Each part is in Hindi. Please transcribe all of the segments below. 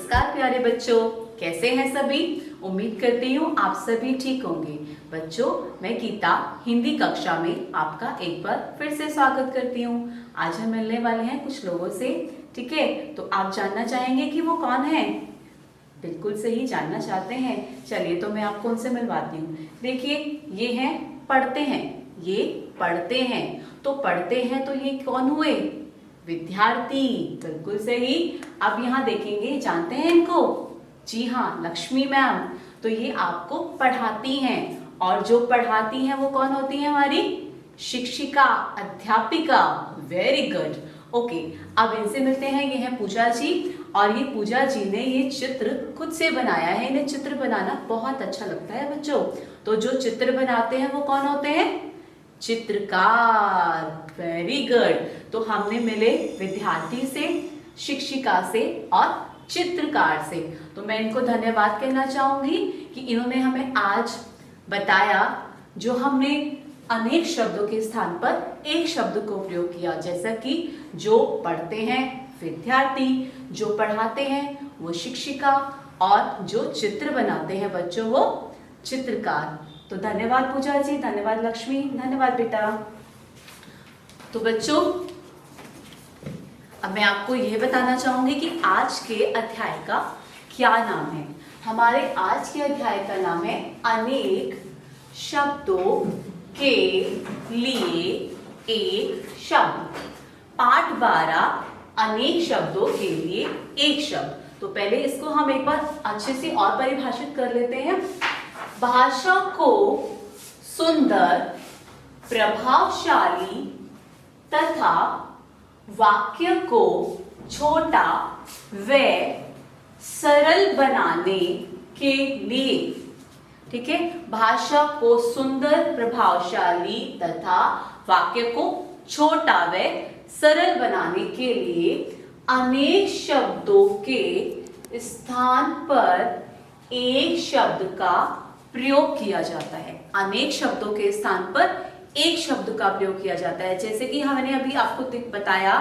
नमस्कार प्यारे बच्चों, कैसे हैं सभी। उम्मीद करती हूँ आप सभी ठीक होंगे। बच्चों, मैं गीता हिंदी कक्षा में आपका एक बार फिर से स्वागत करती हूँ। आज हम मिलने वाले हैं कुछ लोगों से, ठीक है। तो आप जानना चाहेंगे कि वो कौन है। बिल्कुल सही, जानना चाहते हैं। चलिए तो मैं आपको उनसे मिलवाती हूँ। देखिए, ये हैं पढ़ते हैं, ये पढ़ते हैं। तो पढ़ते हैं तो ये कौन हुए? विद्यार्थी। बिल्कुल सही। अब यहाँ देखेंगे, जानते हैं इनको? जी हाँ, लक्ष्मी मैम। तो ये आपको पढ़ाती हैं, और जो पढ़ाती हैं वो कौन होती है? हमारी शिक्षिका, अध्यापिका। Very good. ओके, अब इनसे मिलते हैं। ये है पूजा जी, और ये पूजा जी ने ये चित्र खुद से बनाया है। इन्हें चित्र बनाना बहुत अच्छा लगता है बच्चों। तो जो चित्र बनाते हैं वो कौन होते हैं? चित्रकार। Very good. तो हमने मिले विद्यार्थी से, शिक्षिका से और चित्रकार से। तो मैं इनको धन्यवाद कहना चाहूंगी कि इन्होंने हमें आज बताया, जो हमने अनेक शब्दों के स्थान पर एक शब्द को प्रयोग किया। जैसा कि जो पढ़ते हैं विद्यार्थी, जो पढ़ाते हैं वो शिक्षिका, और जो चित्र बनाते हैं बच्चों वो चित्रकार। तो धन्यवाद पूजा जी, धन्यवाद लक्ष्मी, धन्यवाद बेटा। तो बच्चों, अब मैं आपको यह बताना चाहूंगी कि आज के अध्याय का क्या नाम है। हमारे आज के अध्याय का नाम है अनेक शब्दों के लिए एक शब्द। पाठ 12, अनेक शब्दों के लिए एक शब्द। तो पहले इसको हम एक बार अच्छे से और परिभाषित कर लेते हैं। भाषा को सुंदर, प्रभावशाली तथा वाक्य को छोटा व सरल बनाने के लिए, ठीक है। भाषा को सुंदर, प्रभावशाली तथा वाक्य को छोटा व सरल बनाने के लिए अनेक शब्दों के स्थान पर एक शब्द का प्रयोग किया जाता है। अनेक शब्दों के स्थान पर एक शब्द का प्रयोग किया जाता है। जैसे कि हमने अभी आपको बताया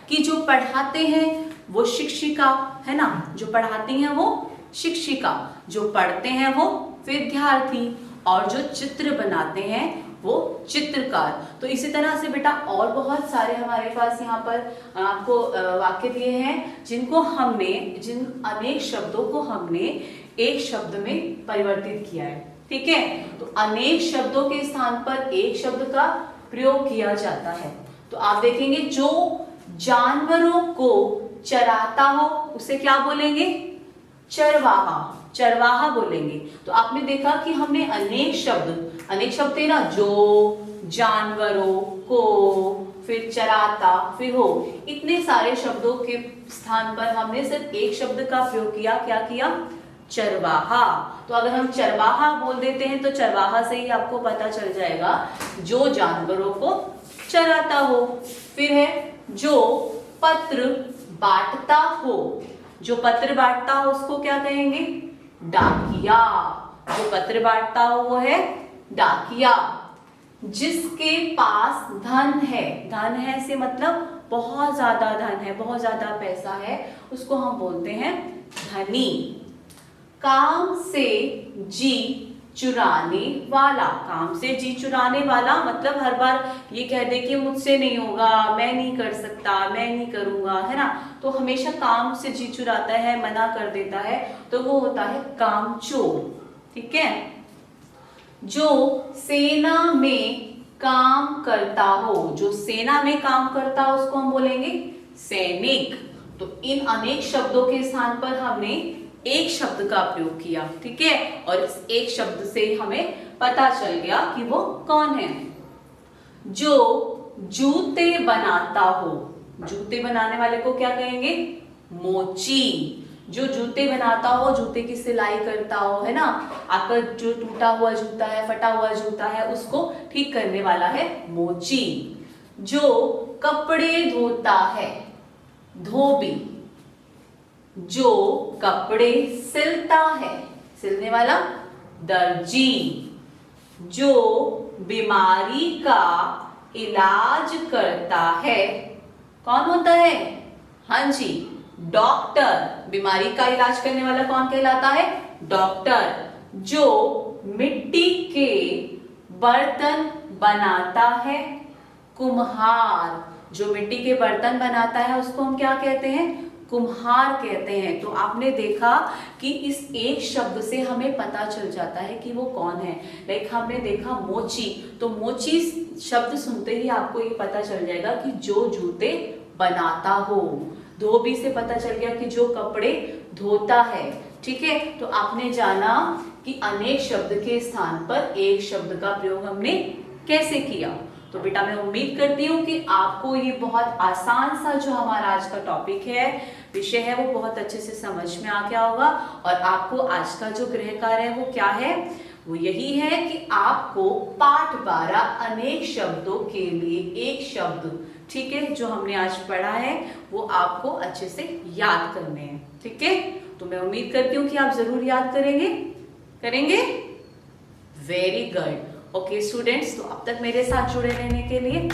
कि जो पढ़ाते हैं वो शिक्षिका है ना, जो पढ़ाती हैं वो शिक्षिका, जो पढ़ते हैं वो विद्यार्थी, और जो चित्र बनाते हैं वो चित्रकार। तो इसी तरह से बेटा और बहुत सारे हमारे पास यहाँ पर आपको वाक्य दिए हैं, जिनको हमने, जिन अनेक शब्दों को हमने एक शब्द में परिवर्तित किया है, ठीक है। तो अनेक शब्दों के स्थान पर एक शब्द का प्रयोग किया जाता है। तो आप देखेंगे, जो जानवरों को चराता हो उसे क्या बोलेंगे? चरवाहा, चरवाहा बोलेंगे। तो आपने देखा कि हमने अनेक शब्द थे ना, जो, जानवरों को, फिर चराता, फिर हो, इतने सारे शब्दों के स्थान पर हमने सिर्फ एक शब्द का प्रयोग किया। क्या किया? चरवाहा। तो अगर हम चरवाहा बोल देते हैं तो चरवाहा से ही आपको पता चल जाएगा जो जानवरों को चराता हो। फिर है जो पत्र बांटता हो। जो पत्र बांटता हो उसको क्या कहेंगे? डाकिया। जो पत्र बांटता हो वो है डाकिया। जिसके पास धन है, धन है से मतलब बहुत ज्यादा धन है, बहुत ज्यादा पैसा है, उसको हम बोलते हैं धनी। काम से जी चुराने वाला। काम से जी चुराने वाला मतलब हर बार ये कह दे कि मुझसे नहीं होगा, मैं नहीं कर सकता, मैं नहीं करूंगा, है ना। तो हमेशा काम से जी चुराता है, मना कर देता है, तो वो होता है कामचोर, ठीक है। जो सेना में काम करता हो, जो सेना में काम करता हो उसको हम बोलेंगे सैनिक। तो इन अनेक शब्दों के स्थान पर हमने एक शब्द का प्रयोग किया, ठीक है। और इस एक शब्द से हमें पता चल गया कि वो कौन है। जो जूते बनाता हो, जूते बनाने वाले को क्या कहेंगे? मोची। जो जूते बनाता हो, जूते की सिलाई करता हो, है ना, आपका जो टूटा हुआ जूता है, फटा हुआ जूता है, उसको ठीक करने वाला है मोची। जो कपड़े धोता है, धोबी। जो कपड़े सिलता है, सिलने वाला दर्जी। जो बीमारी का इलाज करता है, कौन होता है? हाँ जी, डॉक्टर, बीमारी का इलाज करने वाला कौन कहलाता है? डॉक्टर। जो मिट्टी के बर्तन बनाता है, कुम्हार। जो मिट्टी के बर्तन बनाता है उसको हम क्या कहते हैं? कुम्हार कहते हैं। तो आपने देखा कि इस एक शब्द से हमें पता चल जाता है कि वो कौन है। लाइक हमने देखा मोची, तो मोची शब्द सुनते ही आपको ये पता चल जाएगा कि जो जूते बनाता हो। धोबी से पता चल गया कि जो कपड़े धोता है। ठीक है, तो आपने जाना कि अनेक शब्द के स्थान पर एक शब्द का प्रयोग हमने कैसे किया। तो बेटा मैं उम्मीद करती हूँ कि आपको ये बहुत आसान सा जो हमारा आज का टॉपिक है, विषय है, वो बहुत अच्छे से समझ में आ गया होगा। और आपको आज का जो गृह कार्य है वो क्या है? वो यही है कि आपको पाठ 12 अनेक शब्दों के लिए एक शब्द, ठीक है, जो हमने आज पढ़ा है वो आपको अच्छे से याद करने हैं। ठीक है, तो मैं उम्मीद करती हूँ कि आप जरूर याद करेंगे। Very good. ओके स्टूडेंट्स, तो अब तक मेरे साथ जुड़े रहने के लिए